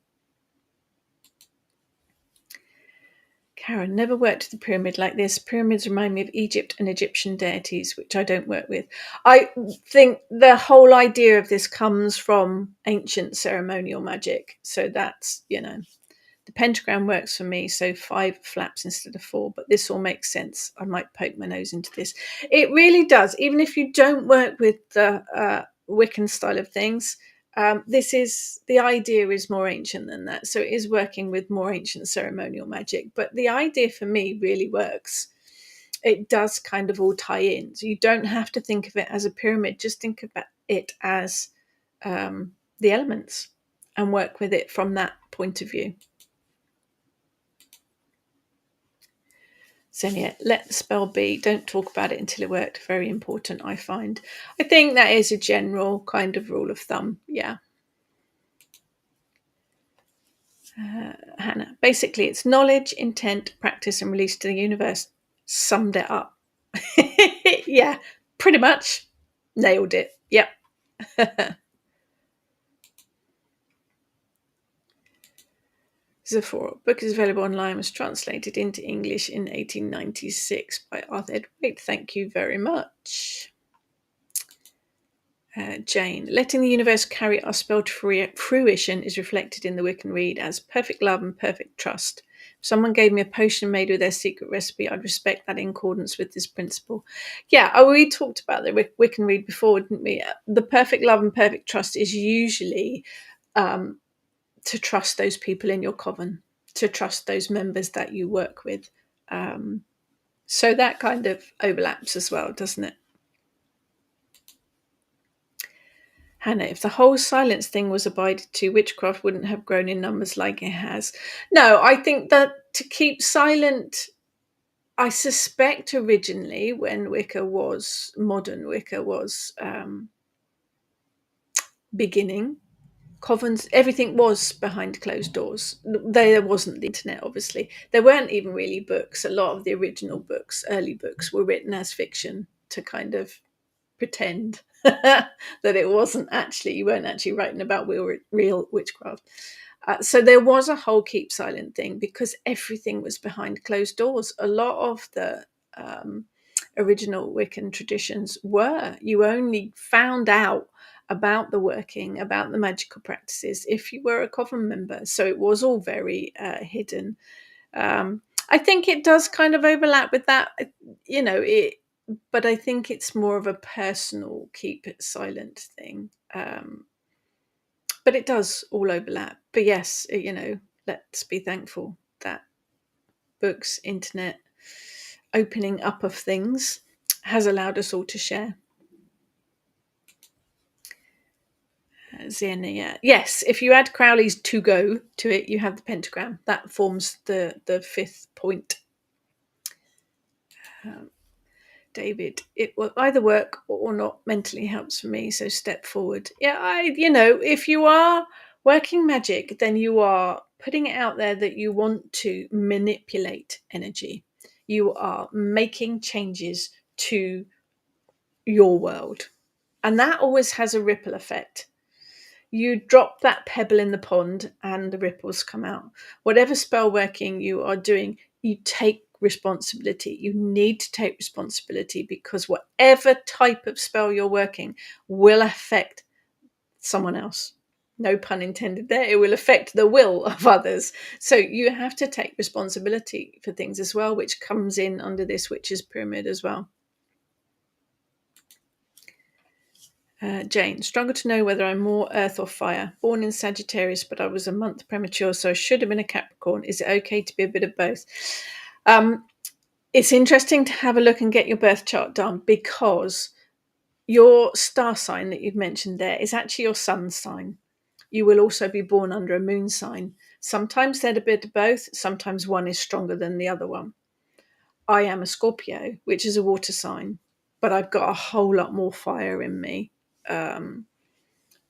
Karen, never worked with the pyramid like this. Pyramids remind me of Egypt and Egyptian deities, which I don't work with. I think the whole idea of this comes from ancient ceremonial magic. So that's, the pentagram works for me. So 5 flaps instead of 4, but this all makes sense. I might poke my nose into this. It really does. Even if you don't work with the Wiccan style of things, the idea is more ancient than that. So it is working with more ancient ceremonial magic, but the idea for me really works. It does kind of all tie in. So you don't have to think of it as a pyramid, just think about it as the elements and work with it from that point of view. So yeah, let the spell be. Don't talk about it until it worked. Very important, I find. I think that is a general kind of rule of thumb. Yeah. Hannah. Basically, it's knowledge, intent, practice, and release to the universe. Summed it up. Yeah, pretty much. Nailed it. Yep. Zephora. Book is available online. Was translated into English in 1896 by Arthur Edward. Thank you very much. Jane, letting the universe carry our spell to fruition is reflected in the Wiccan Rede as perfect love and perfect trust. If someone gave me a potion made with their secret recipe, I'd respect that in accordance with this principle. Yeah, we talked about the Wiccan Rede before, didn't we? The perfect love and perfect trust is usually to trust those people in your coven, to trust those members that you work with. So that kind of overlaps as well, doesn't it? Hannah, if the whole silence thing was abided to, witchcraft wouldn't have grown in numbers like it has. No, I think that to keep silent, I suspect originally when modern Wicca was beginning, covens, everything was behind closed doors. There wasn't the internet, obviously. There weren't even really books. A lot of the original books, early books, were written as fiction to kind of pretend that it wasn't actually, you weren't actually writing about real witchcraft. So there was a whole keep silent thing because everything was behind closed doors. A lot of the original Wiccan traditions were, you only found out about the working, about the magical practices if you were a coven member. So it was all very hidden. I think it does kind of overlap with that, but I think it's more of a personal keep it silent thing. But it does all overlap. But yes, let's be thankful that books, internet, opening up of things has allowed us all to share. Xenia. Yes, if you add Crowley's to go to it, you have the pentagram. That forms the fifth point. David, it will either work or not mentally helps for me, so step forward. Yeah, if you are working magic, then you are putting it out there that you want to manipulate energy. You are making changes to your world. And that always has a ripple effect. You drop that pebble in the pond and the ripples come out. Whatever spell working you are doing, you take responsibility. You need to take responsibility because whatever type of spell you're working will affect someone else. No pun intended there. It will affect the will of others. So you have to take responsibility for things as well, which comes in under this witch's pyramid as well. Jane, struggle to know whether I'm more earth or fire. Born in Sagittarius, but I was a month premature, so I should have been a Capricorn. Is it okay to be a bit of both? It's interesting to have a look and get your birth chart done because your star sign that you've mentioned there is actually your sun sign. You will also be born under a moon sign. Sometimes they're a bit of both. Sometimes one is stronger than the other one. I am a Scorpio, which is a water sign, but I've got a whole lot more fire in me.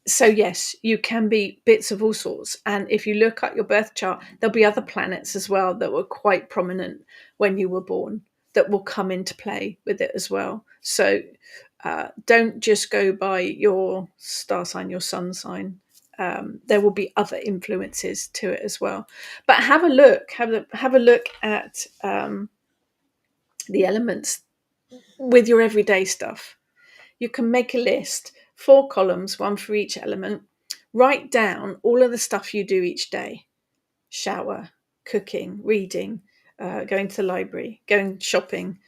So yes, you can be bits of all sorts. And if you look at your birth chart, there'll be other planets as well that were quite prominent when you were born that will come into play with it as well. So don't just go by your star sign, your sun sign. There will be other influences to it as well. But have a look. Have a look at the elements with your everyday stuff. You can make a list, 4 columns, one for each element. Write down all of the stuff you do each day: shower, cooking, reading, going to the library, going shopping,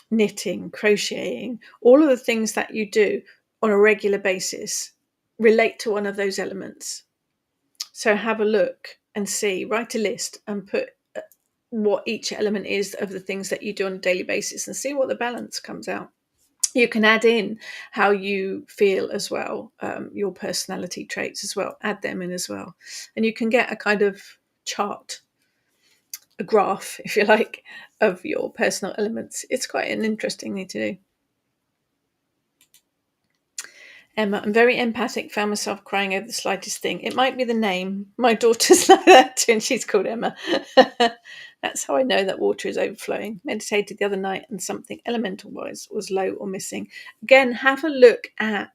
knitting, crocheting, all of the things that you do on a regular basis relate to one of those elements. So have a look and see, write a list and put what each element is of the things that you do on a daily basis and see what the balance comes out. You can add in how you feel as well, your personality traits as well, add them in as well. And you can get a kind of chart, a graph, if you like, of your personal elements. It's quite an interesting thing to do. Emma, I'm very empathic, found myself crying over the slightest thing. It might be the name. My daughter's like that too, and she's called Emma. That's how I know that water is overflowing. Meditated the other night and something elemental-wise was low or missing. Again, have a look at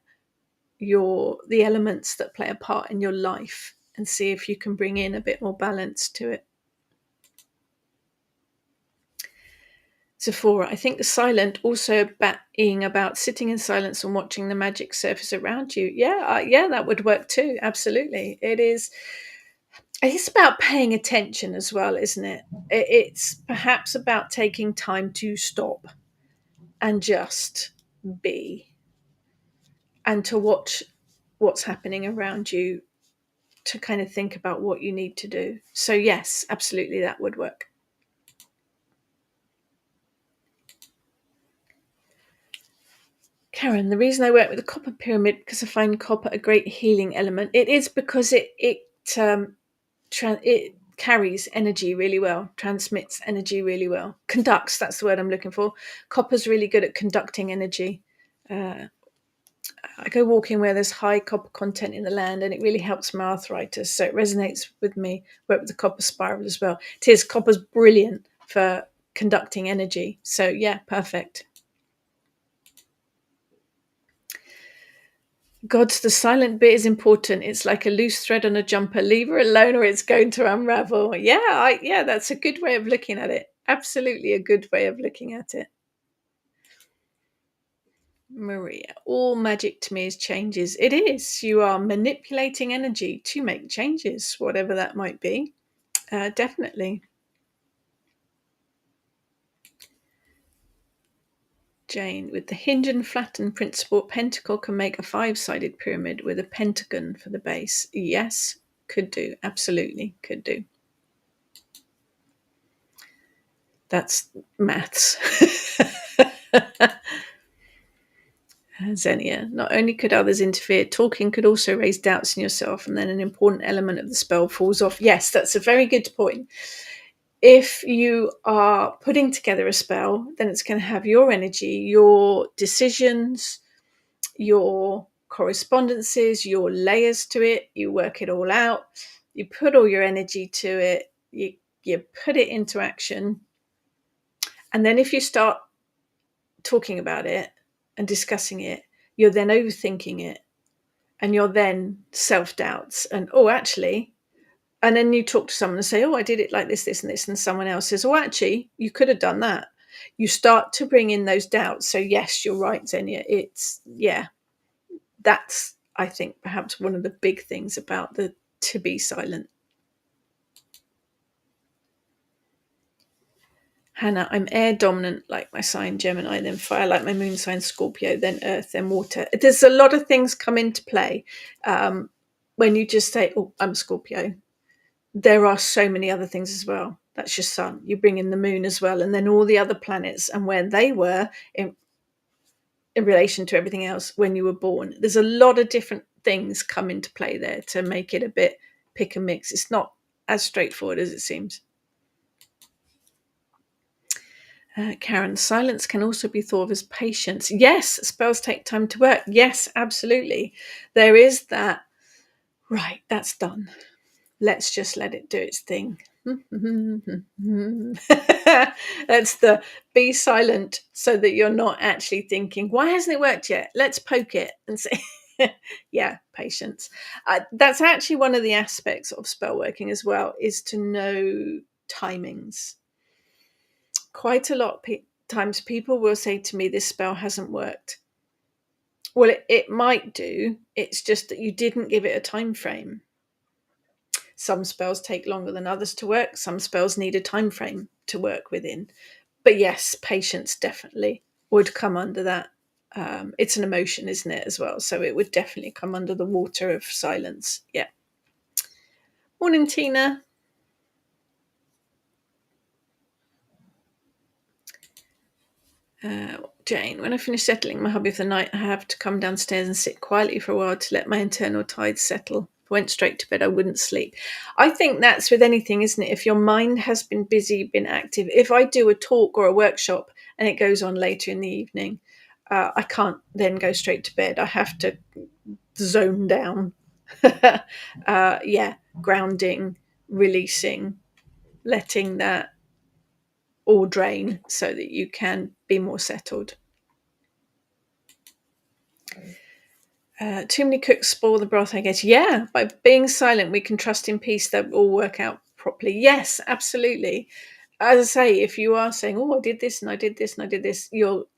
the elements that play a part in your life and see if you can bring in a bit more balance to it. Sephora, I think the silent also being about sitting in silence and watching the magic surface around you. Yeah, that would work too. Absolutely. It is. It's about paying attention as well, isn't it? It's perhaps about taking time to stop and just be and to watch what's happening around you, to kind of think about what you need to do. So, yes, absolutely, that would work. Karen, the reason I work with the copper pyramid because I find copper a great healing element. It is because it carries energy really well, transmits energy really well, conducts. That's the word I'm looking for. Copper's really good at conducting energy. Uh, I go walking where there's high copper content in the land, and it really helps my arthritis. So it resonates with me. Work with the copper spiral as well. It is, copper's brilliant for conducting energy. So yeah, perfect. God's the silent bit is important. It's like a loose thread on a jumper. Leave her alone or it's going to unravel. Yeah, that's a good way of looking at it. Absolutely a good way of looking at it. Maria, all magic to me is changes. It is. You are manipulating energy to make changes, whatever that might be. Definitely. Jane, with the hinge and flatten principle, pentacle can make a five-sided pyramid with a pentagon for the base. Yes, could do. Absolutely, could do. That's maths. Xenia, not only could others interfere, talking could also raise doubts in yourself, and then an important element of the spell falls off. Yes, that's a very good point. If you are putting together a spell, then it's going to have your energy, your decisions, your correspondences, your layers to it. You work it all out. You put all your energy to it. You put it into action. And then if you start talking about it and discussing it, you're then overthinking it, and you're then self-doubts and, oh, actually, and then you talk to someone and say, oh, I did it like this and this, and someone else says, oh, actually, you could have done that. You start to bring in those doubts. So yes, you're right, Xenia. That's, I think, perhaps one of the big things about the to be silent. Hannah, I'm air dominant like my sign Gemini, then fire like my moon sign Scorpio, then earth, then water. There's a lot of things come into play when you just say, oh, I'm Scorpio. There are so many other things as well. That's your sun. You bring in the moon as well, and then all the other planets and where they were in relation to everything else when you were born. There's a lot of different things come into play there to make it a bit pick and mix. It's not as straightforward as it seems. Karen, silence can also be thought of as patience. Yes, spells take time to work. Yes, absolutely. There is that, right, that's done. Let's just let it do its thing. That's the be silent so that you're not actually thinking, why hasn't it worked yet? Let's poke it and say, yeah, patience. That's actually one of the aspects of spell working as well, is to know timings. Quite a lot of times people will say to me, this spell hasn't worked. Well, it might do. It's just that you didn't give it a time frame. Some spells take longer than others to work. Some spells need a time frame to work within. But yes, patience definitely would come under that. It's an emotion, isn't it, as well? So it would definitely come under the water of silence. Yeah. Morning, Tina. Jane, when I finish settling my hobby for the night, I have to come downstairs and sit quietly for a while to let my internal tides settle. If I went straight to bed, I wouldn't sleep. I think that's with anything, isn't it? If your mind has been busy, been active. If I do a talk or a workshop and it goes on later in the evening, I can't then go straight to bed. I have to zone down. Grounding, releasing, letting that all drain so that you can be more settled. Too many cooks spoil the broth, I guess. Yeah, by being silent, we can trust in peace that will all work out properly. Yes, absolutely. as I say, if you are saying, oh, I did this and I did this and I did this, you'll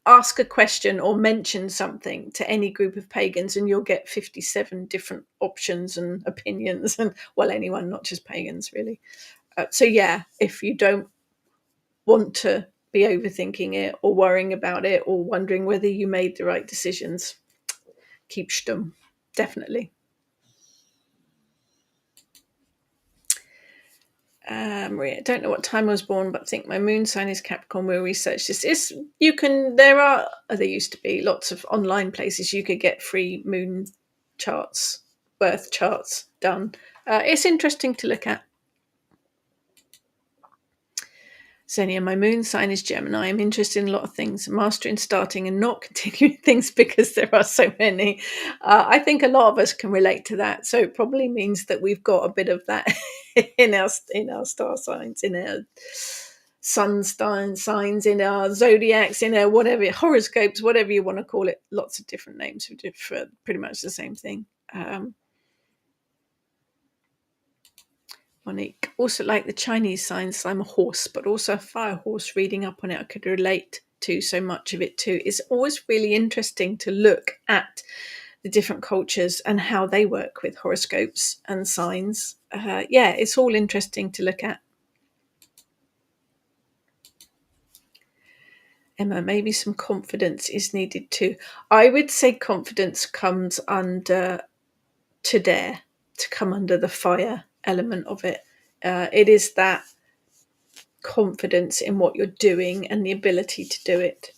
ask a question or mention something to any group of pagans and you'll get 57 different options and opinions, and well, anyone, not just pagans really. So yeah, if you don't want to be overthinking it or worrying about it or wondering whether you made the right decisions, keep stum, definitely. Maria, I don't know what time I was born, but I think my moon sign is Capricorn. We'll research this. There used to be lots of online places you could get free moon charts, birth charts done. It's interesting to look at. Xenia, my moon sign is Gemini. I'm interested in a lot of things, mastering, starting, and not continuing things because there are so many. I think a lot of us can relate to that. So it probably means that we've got a bit of that in our star signs, in our sun signs, in our zodiacs, in our whatever horoscopes, whatever you want to call it. Lots of different names for pretty much the same thing. Monique, also like the Chinese signs, I'm a horse, but also a fire horse. Reading up on it, I could relate to so much of it too. It's always really interesting to look at the different cultures and how they work with horoscopes and signs. Yeah, it's all interesting to look at. Emma, maybe some confidence is needed too. I would say confidence comes under to dare, to come under the fire element of it. It is that confidence in what you're doing and the ability to do it.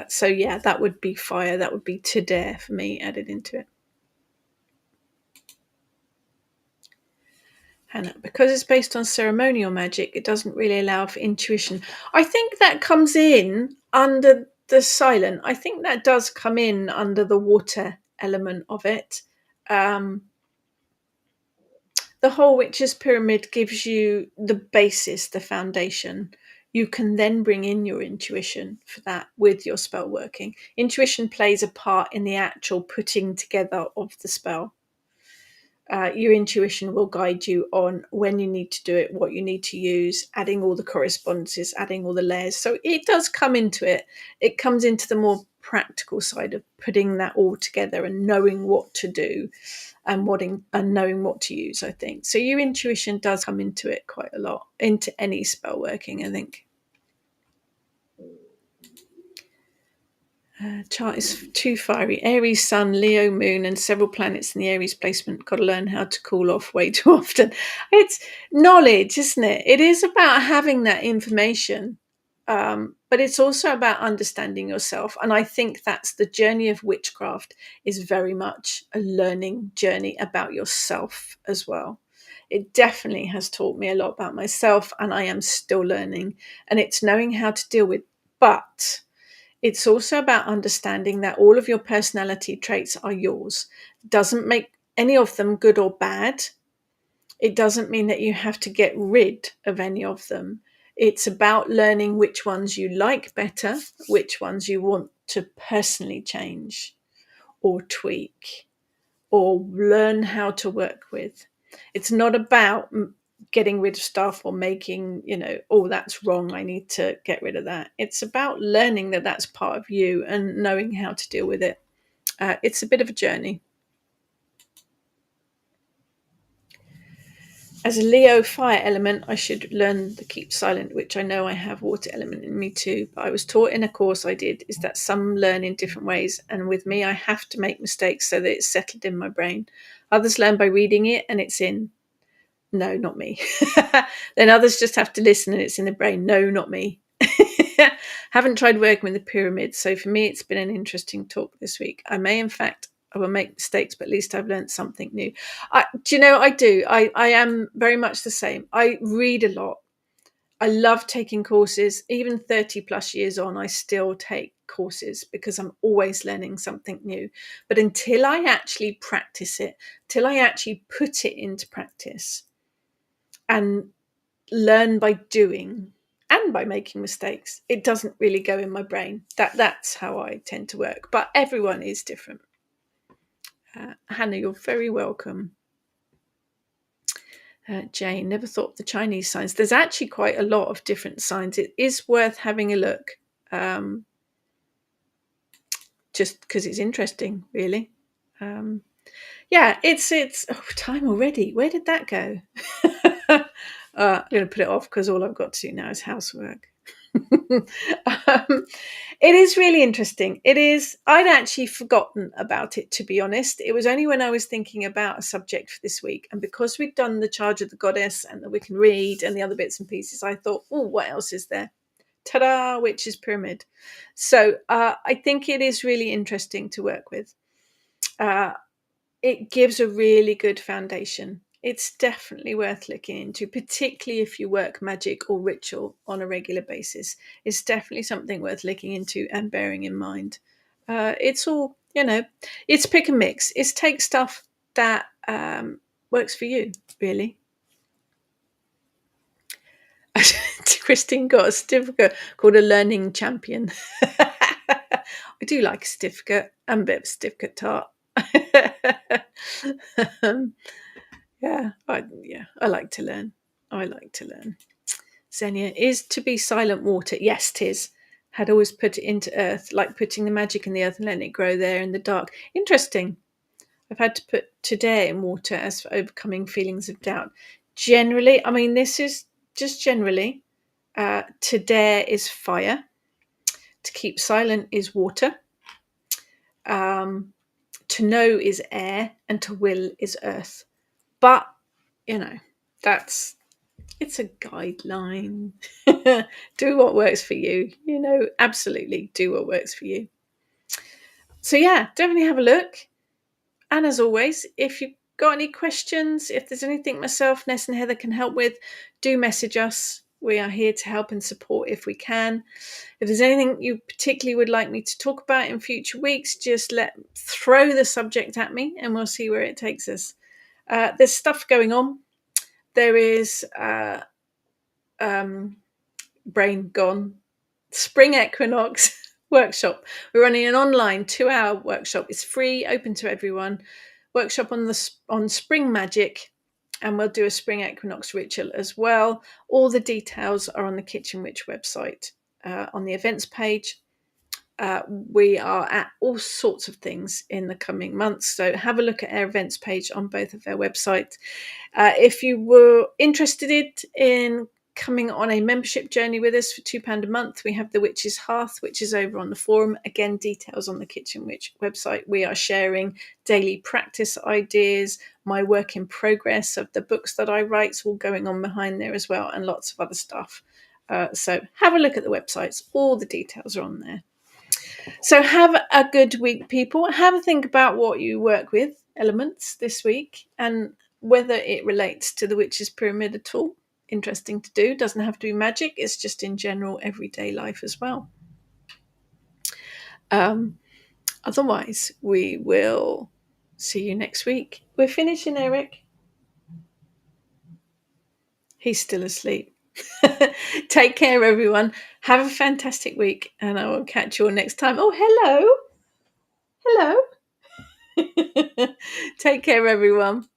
So yeah, that would be fire. That would be to dare for me added into it. Hannah, because it's based on ceremonial magic, it doesn't really allow for intuition. I think that comes in under the silent. I think that does come in under the water element of it. The whole witch's pyramid gives you the basis, the foundation. You can then bring in your intuition for that with your spell working. Intuition plays a part in the actual putting together of the spell. Your intuition will guide you on when you need to do it, what you need to use, adding all the correspondences, adding all the layers. So it does come into it. It comes into the more practical side of putting that all together and knowing what to do and knowing what to use, I think. So your intuition does come into it quite a lot, into any spell working, I think. Chart is too fiery. Aries sun, Leo moon, and several planets in the Aries placement. Got to learn how to cool off way too often. It's knowledge, isn't it? It is about having that information, but it's also about understanding yourself. And I think that's the journey of witchcraft, is very much a learning journey about yourself as well. It definitely has taught me a lot about myself, and I am still learning. And it's knowing how to deal with, but it's also about understanding that all of your personality traits are yours. Doesn't make any of them good or bad. It doesn't mean that you have to get rid of any of them. It's about learning which ones you like better, which ones you want to personally change or tweak or learn how to work with. It's not about getting rid of stuff or making, oh, that's wrong, I need to get rid of that. It's about learning that that's part of you and knowing how to deal with it. It's a bit of a journey. As a Leo fire element, I should learn to keep silent, which I know I have water element in me too. But I was taught in a course I did is that some learn in different ways. And with me, I have to make mistakes so that it's settled in my brain. Others learn by reading it and it's in. No, not me. Then others just have to listen and it's in the brain. No, not me. Haven't tried working with the pyramid. So for me, it's been an interesting talk this week. I will make mistakes, but at least I've learned something new. I do. I am very much the same. I read a lot. I love taking courses. Even 30 plus years on, I still take courses because I'm always learning something new. But until I actually practice it, till I actually put it into practice and learn by doing and by making mistakes, it doesn't really go in my brain. That's how I tend to work. But everyone is different. Hannah, you're very welcome. Jane, never thought of the Chinese signs. There's actually quite a lot of different signs. It is worth having a look, just because it's interesting, really. Yeah, it's time already. Where did that go? I'm going to put it off because all I've got to do now is housework. It is really interesting. It is. I'd actually forgotten about it, to be honest. It was only when I was thinking about a subject for this week, and because we'd done the Charge of the Goddess and the We Can Read and the other bits and pieces, I thought, oh, what else is there? Ta-da! Witch's Pyramid. So I think it is really interesting to work with. It gives a really good foundation. It's definitely worth looking into, particularly if you work magic or ritual on a regular basis. It's definitely something worth looking into and bearing in mind. It's all, it's pick and mix. It's take stuff that works for you, really. Christine got a certificate called a Learning Champion. I do like a certificate. I'm a bit of a certificate tart. I like to learn. Xenia, is to be silent water. Yes, 'tis. Had always put it into earth, like putting the magic in the earth and letting it grow there in the dark. Interesting. I've had to put today in water as for overcoming feelings of doubt. Generally, I mean, this is just generally. Today is fire. To keep silent is water. To know is air, and to will is earth. But, it's a guideline. Do what works for you. Absolutely do what works for you. So yeah, definitely have a look. And as always, if you've got any questions, if there's anything myself, Ness and Heather can help with, do message us. We are here to help and support if we can. If there's anything you particularly would like me to talk about in future weeks, just throw the subject at me and we'll see where it takes us. There's stuff going on. There is brain gone. Spring Equinox workshop. We're running an online 2-hour workshop. It's free, open to everyone. Workshop on spring magic, and we'll do a spring equinox ritual as well. All the details are on the Kitchen Witch website on the events page. We are at all sorts of things in the coming months, so have a look at our events page on both of their websites. If you were interested in coming on a membership journey with us for £2 a month, we have the Witch's Hearth, which is over on the forum. Again, details on the Kitchen Witch website. We are sharing daily practice ideas, my work in progress of the books that I write, it's all going on behind there as well, and lots of other stuff. So have a look at the websites. All the details are on there. So have a good week, people. Have a think about what you work with, elements, this week, and whether it relates to the Witch's Pyramid at all. Interesting to do. Doesn't have to be magic. It's just in general everyday life as well. Otherwise, we will see you next week. We're finishing, Eric. He's still asleep. Take care, everyone. Have a fantastic week, and I will catch you all next time. Oh, hello. Take care, everyone.